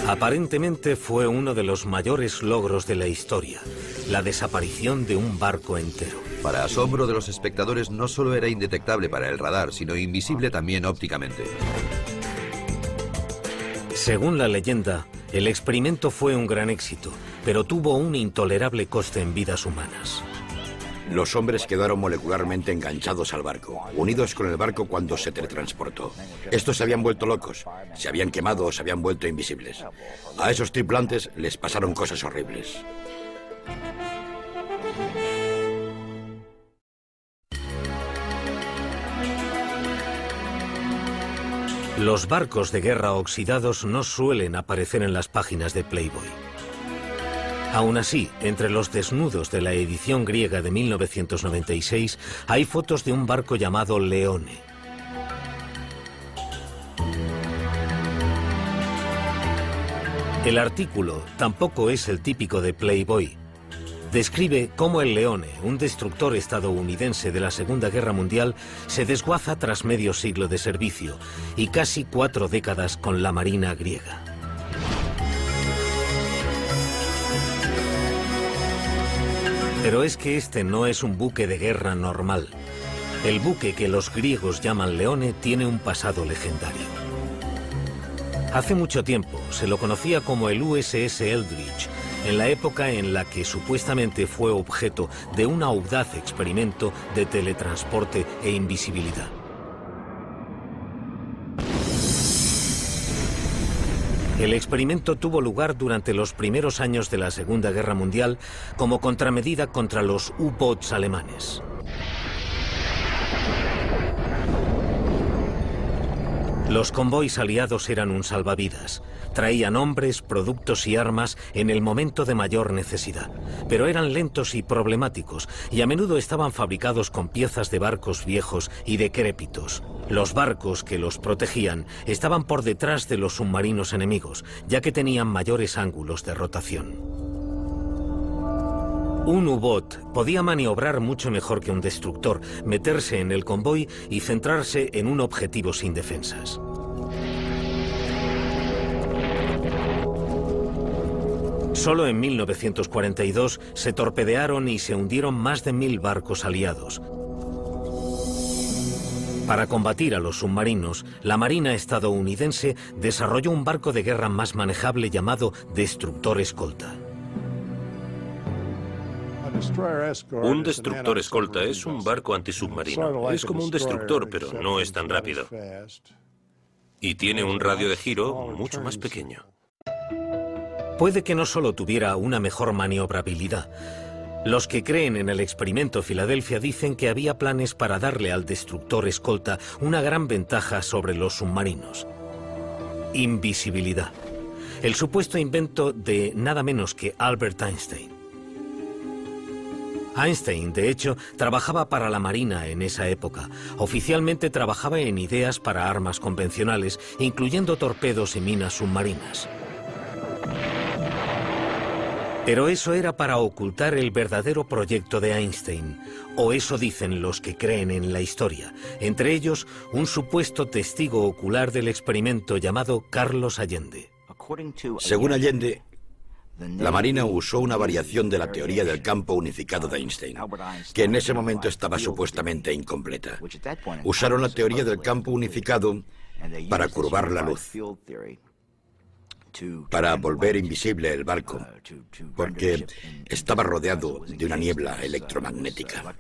Aparentemente fue uno de los mayores logros de la historia, la desaparición de un barco entero. Para asombro de los espectadores, no solo era indetectable para el radar, sino invisible también ópticamente. Según la leyenda, el experimento fue un gran éxito, pero tuvo un intolerable coste en vidas humanas. Los hombres quedaron molecularmente enganchados al barco, unidos con el barco cuando se teletransportó. Estos se habían vuelto locos, se habían quemado o se habían vuelto invisibles. A esos tripulantes les pasaron cosas horribles. Los barcos de guerra oxidados no suelen aparecer en las páginas de Playboy. Aún así, entre los desnudos de la edición griega de 1996 hay fotos de un barco llamado Leone. El artículo tampoco es el típico de Playboy. Describe cómo el Leone, un destructor estadounidense de la Segunda Guerra Mundial, se desguaza tras medio siglo de servicio y casi 4 décadas con la Marina griega. Pero es que este no es un buque de guerra normal. El buque que los griegos llaman Leone tiene un pasado legendario. Hace mucho tiempo se lo conocía como el USS Eldridge, en la época en la que supuestamente fue objeto de un audaz experimento de teletransporte e invisibilidad. El experimento tuvo lugar durante los primeros años de la Segunda Guerra Mundial como contramedida contra los U-boats alemanes. Los convoys aliados eran un salvavidas. Traían hombres, productos y armas en el momento de mayor necesidad. Pero eran lentos y problemáticos, y a menudo estaban fabricados con piezas de barcos viejos y decrépitos. Los barcos que los protegían estaban por detrás de los submarinos enemigos, ya que tenían mayores ángulos de rotación. Un U-boat podía maniobrar mucho mejor que un destructor, meterse en el convoy y centrarse en un objetivo sin defensas. Solo en 1942 se torpedearon y se hundieron más de 1000 barcos aliados. Para combatir a los submarinos, la Marina estadounidense desarrolló un barco de guerra más manejable llamado destructor escolta. Un destructor escolta es un barco antisubmarino. Es como un destructor, pero no es tan rápido. Y tiene un radio de giro mucho más pequeño. Puede que no solo tuviera una mejor maniobrabilidad. Los que creen en el experimento Filadelfia dicen que había planes para darle al destructor escolta una gran ventaja sobre los submarinos. Invisibilidad. El supuesto invento de nada menos que Albert Einstein. Einstein, de hecho, trabajaba para la Marina en esa época. Oficialmente trabajaba en ideas para armas convencionales, incluyendo torpedos y minas submarinas. Pero eso era para ocultar el verdadero proyecto de Einstein, o eso dicen los que creen en la historia, entre ellos un supuesto testigo ocular del experimento llamado Carlos Allende. Según Allende, la Marina usó una variación de la teoría del campo unificado de Einstein, que en ese momento estaba supuestamente incompleta. Usaron la teoría del campo unificado para curvar la luz, para volver invisible el barco, porque estaba rodeado de una niebla electromagnética.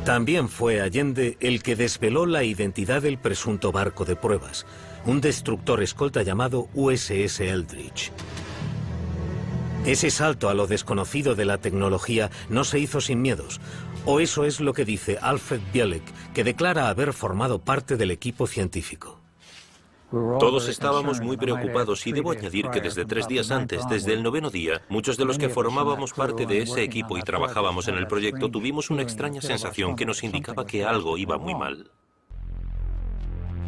También fue Allende el que desveló la identidad del presunto barco de pruebas, un destructor escolta llamado USS Eldridge. Ese salto a lo desconocido de la tecnología no se hizo sin miedos, o eso es lo que dice Alfred Bielek, que declara haber formado parte del equipo científico. Todos estábamos muy preocupados y debo añadir que desde 3 días antes, desde el 9º día, muchos de los que formábamos parte de ese equipo y trabajábamos en el proyecto tuvimos una extraña sensación que nos indicaba que algo iba muy mal.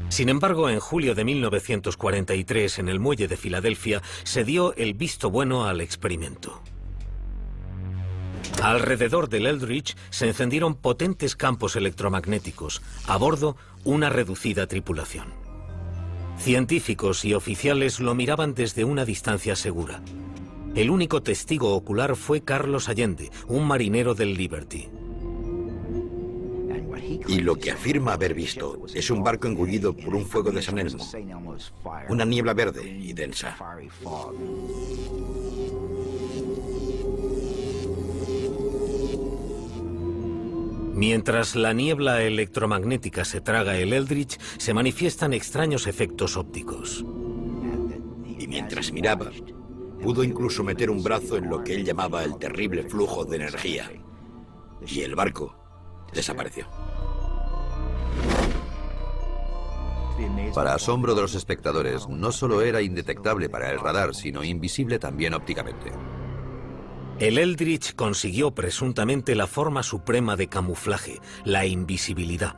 Sin embargo, en julio de 1943, en el muelle de Filadelfia, se dio el visto bueno al experimento. Alrededor del Eldridge se encendieron potentes campos electromagnéticos. A bordo, una reducida tripulación. Científicos y oficiales lo miraban desde una distancia segura. El único testigo ocular fue Carlos Allende, un marinero del Liberty. Y lo que afirma haber visto es un barco engullido por un fuego de San Elmo, una niebla verde y densa. Mientras la niebla electromagnética se traga el Eldridge, se manifiestan extraños efectos ópticos. Y mientras miraba, pudo incluso meter un brazo en lo que él llamaba el terrible flujo de energía. Y el barco desapareció. Para asombro de los espectadores, no solo era indetectable para el radar, sino invisible también ópticamente. El Eldridge consiguió presuntamente la forma suprema de camuflaje, la invisibilidad.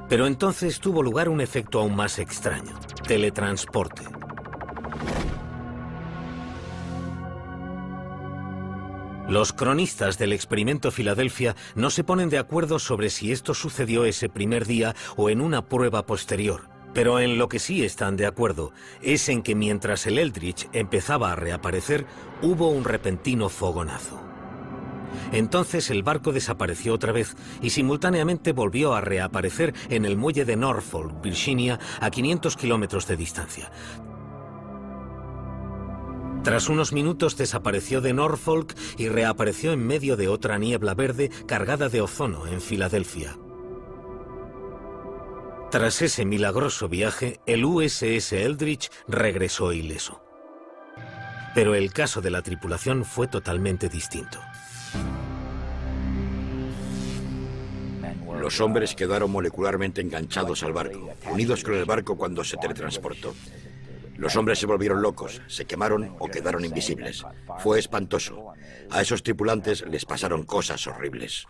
Pero entonces tuvo lugar un efecto aún más extraño: teletransporte. Los cronistas del experimento Filadelfia no se ponen de acuerdo sobre si esto sucedió ese primer día o en una prueba posterior. Pero en lo que sí están de acuerdo es en que mientras el Eldridge empezaba a reaparecer, hubo un repentino fogonazo. Entonces el barco desapareció otra vez y simultáneamente volvió a reaparecer en el muelle de Norfolk, Virginia, a 500 kilómetros de distancia. Tras unos minutos desapareció de Norfolk y reapareció en medio de otra niebla verde cargada de ozono en Filadelfia. Tras ese milagroso viaje, el USS Eldridge regresó ileso. Pero el caso de la tripulación fue totalmente distinto. Los hombres quedaron molecularmente enganchados al barco, unidos con el barco cuando se teletransportó. Los hombres se volvieron locos, se quemaron o quedaron invisibles. Fue espantoso. A esos tripulantes les pasaron cosas horribles.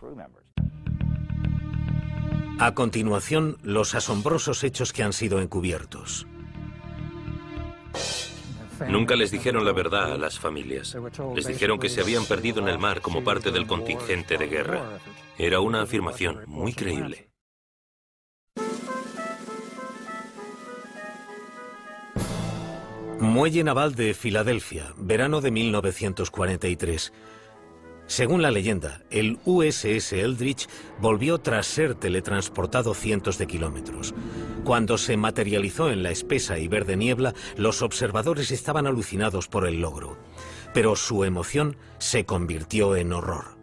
A continuación, los asombrosos hechos que han sido encubiertos. Nunca les dijeron la verdad a las familias. Les dijeron que se habían perdido en el mar como parte del contingente de guerra. Era una afirmación muy creíble. Muelle Naval de Filadelfia, verano de 1943. Según la leyenda, el USS Eldridge volvió tras ser teletransportado cientos de kilómetros. Cuando se materializó en la espesa y verde niebla, los observadores estaban alucinados por el logro. Pero su emoción se convirtió en horror.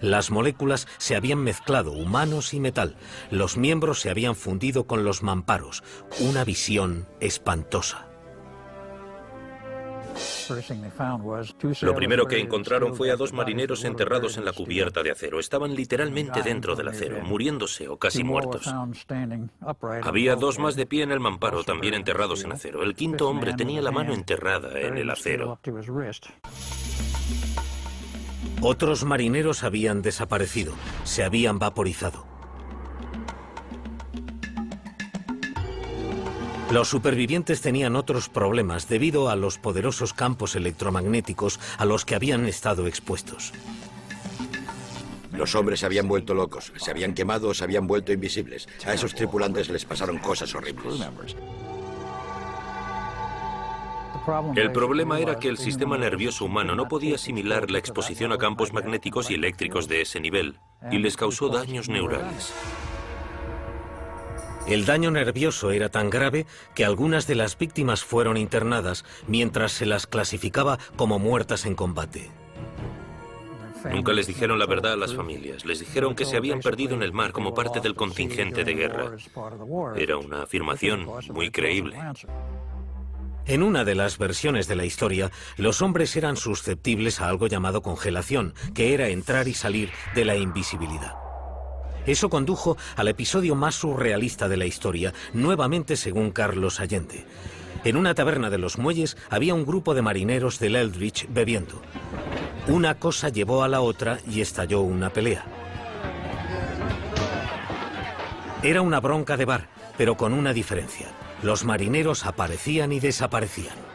Las moléculas se habían mezclado, humanos y metal. Los miembros se habían fundido con los mamparos. Una visión espantosa. Lo primero que encontraron fue a dos marineros enterrados en la cubierta de acero. Estaban literalmente dentro del acero, muriéndose o casi muertos. Había dos más de pie en el mamparo, también enterrados en acero. El quinto hombre tenía la mano enterrada en el acero. Otros marineros habían desaparecido, se habían vaporizado. Los supervivientes tenían otros problemas debido a los poderosos campos electromagnéticos a los que habían estado expuestos. Los hombres se habían vuelto locos, se habían quemado o se habían vuelto invisibles. A esos tripulantes les pasaron cosas horribles. El problema era que el sistema nervioso humano no podía asimilar la exposición a campos magnéticos y eléctricos de ese nivel, y les causó daños neurales. El daño nervioso era tan grave que algunas de las víctimas fueron internadas mientras se las clasificaba como muertas en combate. Nunca les dijeron la verdad a las familias. Les dijeron que se habían perdido en el mar como parte del contingente de guerra. Era una afirmación muy creíble. En una de las versiones de la historia, los hombres eran susceptibles a algo llamado congelación, que era entrar y salir de la invisibilidad. Eso condujo al episodio más surrealista de la historia, nuevamente según Carlos Allende. En una taberna de los muelles había un grupo de marineros del Eldridge bebiendo. Una cosa llevó a la otra y estalló una pelea. Era una bronca de bar, pero con una diferencia. Los marineros aparecían y desaparecían.